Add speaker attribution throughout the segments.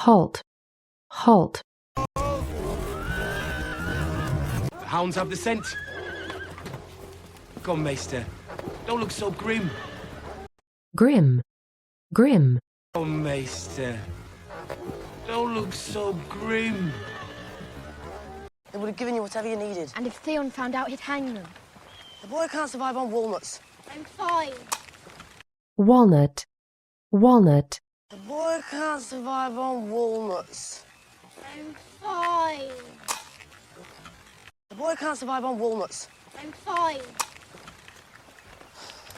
Speaker 1: halt, halt.
Speaker 2: The hounds have the scent. Come, Maester. Don't look so grim.
Speaker 1: Grim, grim.
Speaker 2: Come, Maester. Don't look so grim.
Speaker 3: They would have given you whatever you needed.
Speaker 4: And if Theon found out, he'd hang them.
Speaker 3: The boy can't survive on walnuts.
Speaker 4: I'm fine.
Speaker 1: Walnut, walnut.
Speaker 3: The boy can't survive on walnuts.
Speaker 4: I'm fine.
Speaker 3: The boy can't survive on walnuts.
Speaker 4: I'm fine.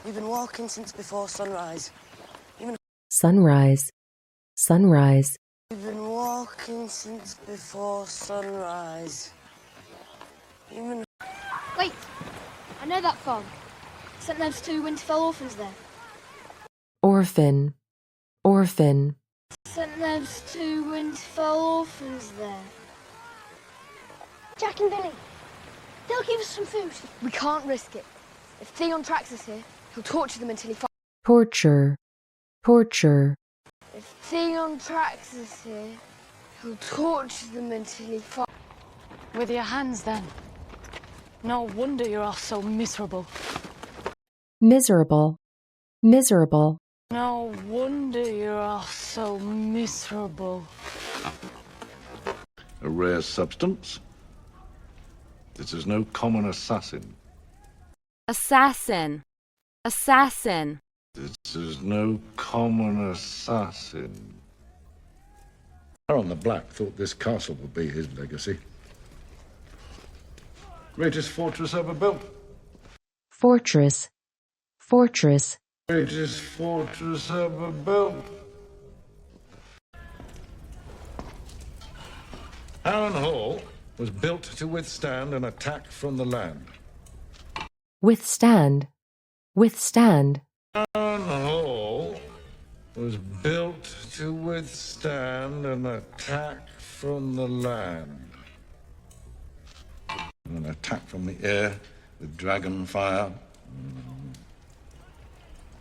Speaker 3: We've been walking since before sunrise.
Speaker 1: Sunrise, sunrise.
Speaker 3: We've been walking since before sunrise.
Speaker 4: Wait, I know that farm. St. Nev's 2 Winterfell orphans there.
Speaker 1: Orphan, orphan.
Speaker 4: St. Nev's 2 Winterfell orphans there. Jack and Billy, they'll give us some food. We can't risk it. If Theon tracks us here, he'll torture them until he finds.
Speaker 1: Torture, torture.
Speaker 4: If Theon tracks us here, he'll torture them until he finds.
Speaker 5: With your hands, then. No wonder you're all so miserable.
Speaker 1: Miserable, miserable.
Speaker 5: No wonder you're all so miserable.
Speaker 6: A rare substance. This is no common assassin.
Speaker 7: Assassin, assassin.
Speaker 6: This is no common assassin. Baron the Black thought this castle would be his legacy. Greatest fortress ever built.
Speaker 1: Fortress, fortress.
Speaker 6: Greatest fortress ever built. Harren Hall was built to withstand an attack from the land.
Speaker 1: Withstand, withstand.
Speaker 6: Harren Hall was built to withstand an attack from the land. An attack from the air with dragon fire.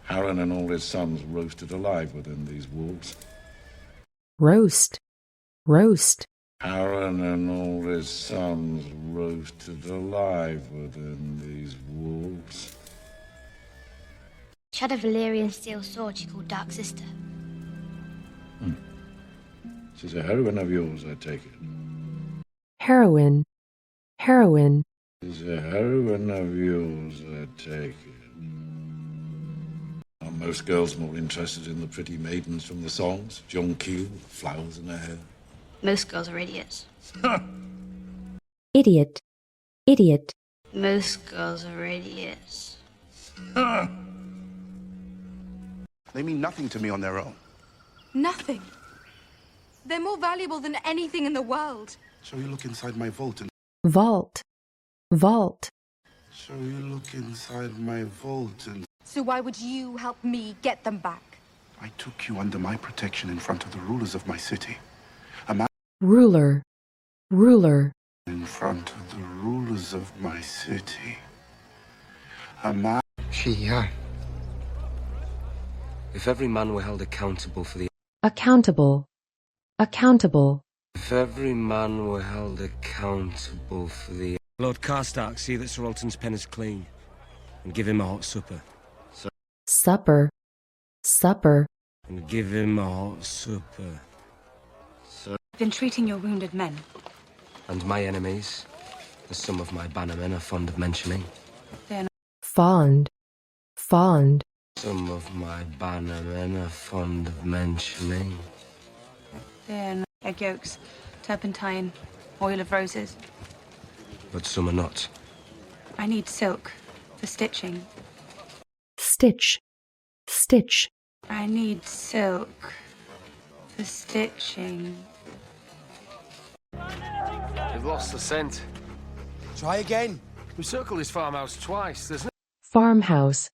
Speaker 6: Harren and all his sons roasted alive within these walls.
Speaker 1: Roast, roast.
Speaker 6: Harren and all his sons roasted alive within these walls.
Speaker 4: She had a Valyrian steel sword she called Dark Sister.
Speaker 6: She's a heroine of yours, I take it.
Speaker 1: Heroine, heroine.
Speaker 6: She's a heroine of yours, I take it. Are most girls more interested in the pretty maidens from the songs? John Keel, flowers in her hair?
Speaker 4: Most girls are idiots.
Speaker 1: Idiot, idiot.
Speaker 4: Most girls are idiots.
Speaker 8: They mean nothing to me on their own.
Speaker 9: Nothing. They're more valuable than anything in the world.
Speaker 8: Shall you look inside my vault and...
Speaker 1: Vault, vault.
Speaker 8: Shall you look inside my vault and...
Speaker 9: So why would you help me get them back?
Speaker 8: I took you under my protection in front of the rulers of my city.
Speaker 1: Ruler, ruler.
Speaker 8: In front of the rulers of my city.
Speaker 2: If every man were held accountable for the...
Speaker 1: Accountable, accountable.
Speaker 2: If every man were held accountable for the... Lord Karstark, see that Sir Alton's pen is clean, and give him a hot supper.
Speaker 1: Supper, supper.
Speaker 2: And give him a hot supper.
Speaker 9: Been treating your wounded men.
Speaker 2: And my enemies, as some of my bannermen are fond of mentioning.
Speaker 1: Fond, fond.
Speaker 2: Some of my bannermen are fond of mentioning.
Speaker 9: They're egg yolks, turpentine, oil of roses.
Speaker 2: But some are not.
Speaker 9: I need silk for stitching.
Speaker 1: Stitch, stitch.
Speaker 9: I need silk for stitching.
Speaker 2: They've lost the scent.
Speaker 8: Try again.
Speaker 2: We circled this farmhouse twice. There's no...
Speaker 1: Farmhouse,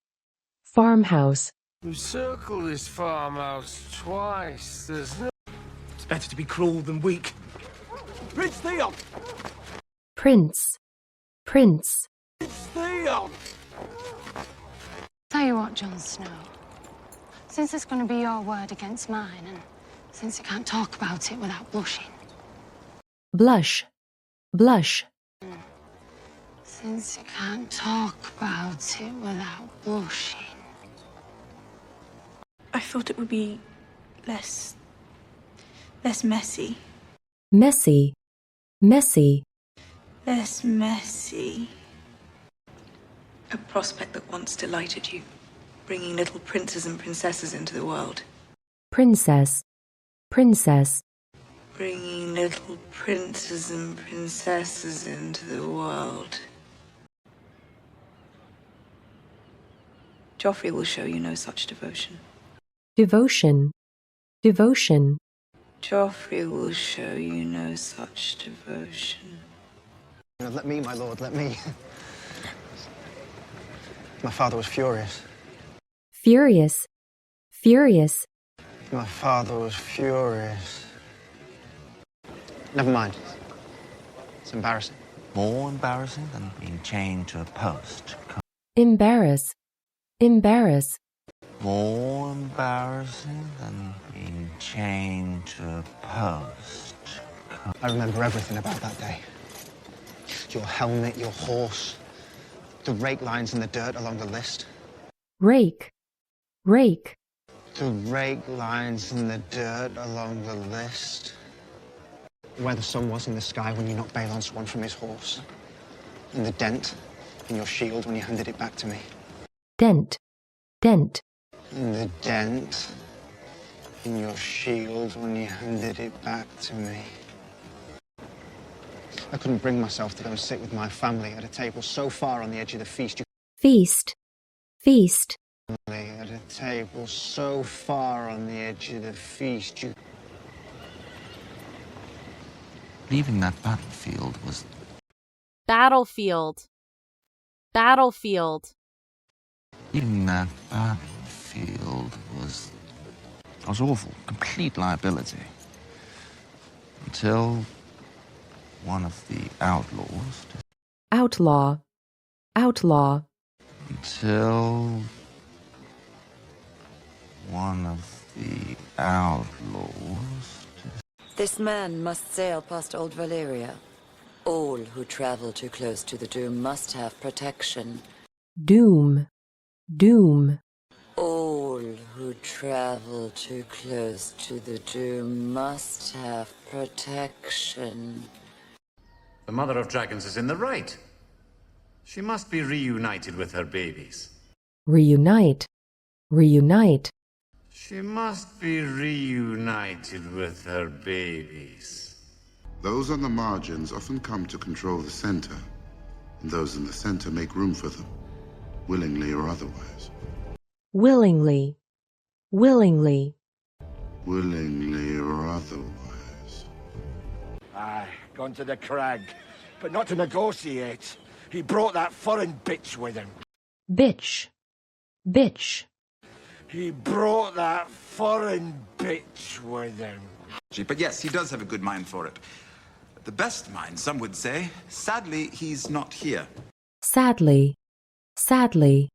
Speaker 1: farmhouse.
Speaker 2: We circled this farmhouse twice. There's no...
Speaker 8: It's better to be cruel than weak. Prince Theon!
Speaker 1: Prince, prince.
Speaker 8: Prince Theon!
Speaker 5: Tell you what, Jon Snow. Since it's going to be your word against mine, and Since you can't talk about it without blushing.
Speaker 1: Blush. Blush.
Speaker 5: Since you can't talk about it without blushing.
Speaker 9: I thought it would be less messy.
Speaker 1: Messy. Messy.
Speaker 9: Less messy. A prospect that once delighted you, bringing little princes and princesses into the world.
Speaker 1: Princess. Princess.
Speaker 9: Bringing little princes and princesses into the world. Joffrey will show you no such devotion.
Speaker 1: Devotion. Devotion.
Speaker 9: Joffrey will show you no such devotion.
Speaker 8: Let me, my lord, let me. My father was furious.
Speaker 1: Furious. Furious.
Speaker 8: My father was furious. Never mind. It's embarrassing.
Speaker 10: More embarrassing than being chained to a post.
Speaker 1: Embarrass. Embarrass.
Speaker 10: More embarrassing than being chained to a post.
Speaker 8: I remember everything about that day. Your helmet, your horse, the rake lines in the dirt along the list.
Speaker 1: Rake. Rake.
Speaker 8: The rake lines in the dirt along the list. Where the sun was in the sky when you knocked Balon Swan from his horse. And the dent in your shield when you handed it back to me.
Speaker 1: Dent. Dent.
Speaker 8: And the dent in your shield when you handed it back to me. I couldn't bring myself to go and sit with my family at a table so far on the edge of the feast.
Speaker 1: Feast. Feast.
Speaker 8: At a table so far on the edge of the feast.
Speaker 10: Leaving that battlefield was...
Speaker 7: Battlefield. Battlefield.
Speaker 10: Leaving that battlefield was awful. Complete liability. Until one of the outlaws...
Speaker 1: Outlaw. Outlaw.
Speaker 10: Until one of the outlaws...
Speaker 3: This man must sail past Old Valyria. All who travel too close to the doom must have protection.
Speaker 1: Doom. Doom.
Speaker 3: All who travel too close to the doom must have protection.
Speaker 11: The Mother of Dragons is in the right. She must be reunited with her babies.
Speaker 1: Reunite. Reunite.
Speaker 11: She must be reunited with her babies.
Speaker 6: Those on the margins often come to control the center, and those in the center make room for them, willingly or otherwise.
Speaker 1: Willingly. Willingly.
Speaker 6: Willingly or otherwise.
Speaker 8: Aye, gone to the crag, but not to negotiate. He brought that foreign bitch with him.
Speaker 1: Bitch. Bitch.
Speaker 8: He brought that foreign bitch with him.
Speaker 12: But yes, he does have a good mind for it. The best mind, some would say. Sadly, he's not here.
Speaker 1: Sadly. Sadly.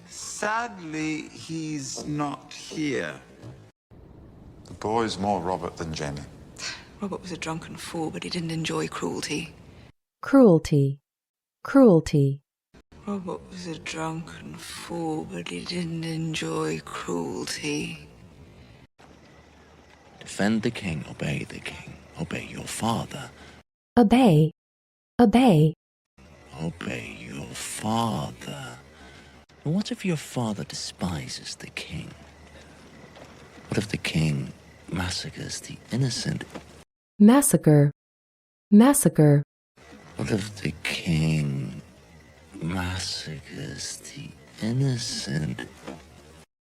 Speaker 12: Sadly, he's not here.
Speaker 6: The boy's more Robert than Jenny.
Speaker 9: Robert was a drunken fool, but he didn't enjoy cruelty.
Speaker 1: Cruelty. Cruelty.
Speaker 9: Robert was a drunken fool, but he didn't enjoy cruelty.
Speaker 10: Defend the king, obey the king. Obey your father.
Speaker 1: Obey. Obey.
Speaker 10: Obey your father. And what if your father despises the king? What if the king massacres the innocent?
Speaker 1: Massacre. Massacre.
Speaker 10: What if the king massacres the innocent?